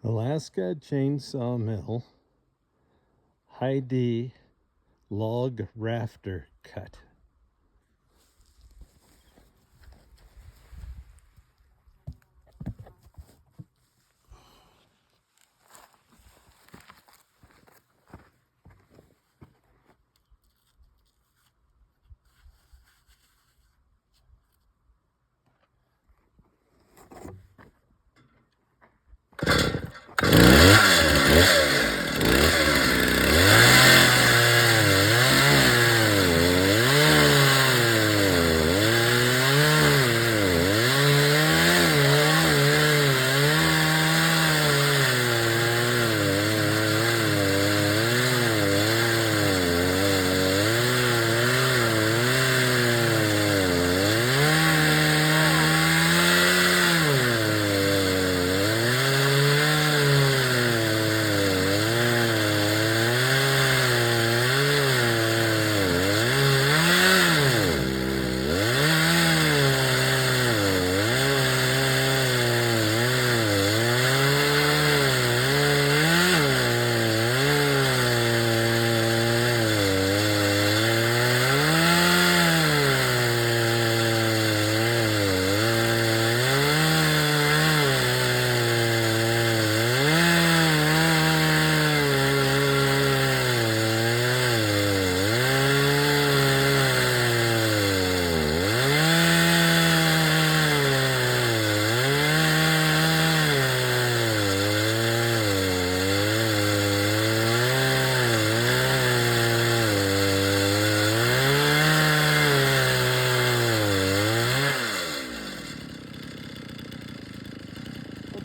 Alaska Chainsaw Mill, High D log rafter cut.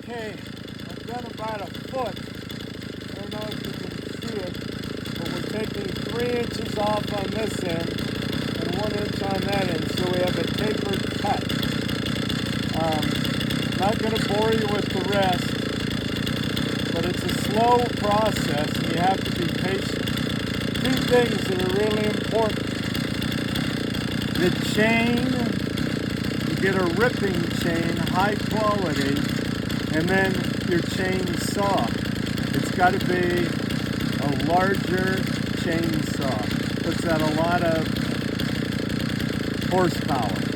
Okay, I've done about a foot. I don't know if you can see it, but we're taking 3 inches off on this end and 1 inch on that end, so we have a tapered cut. Not going to bore you with the rest, but it's a slow process and you have to be patient. 2 things that are really important. The chain, you get a ripping chain, high quality, and then your chainsaw. It's got to be a larger chainsaw. Puts out a lot of horsepower.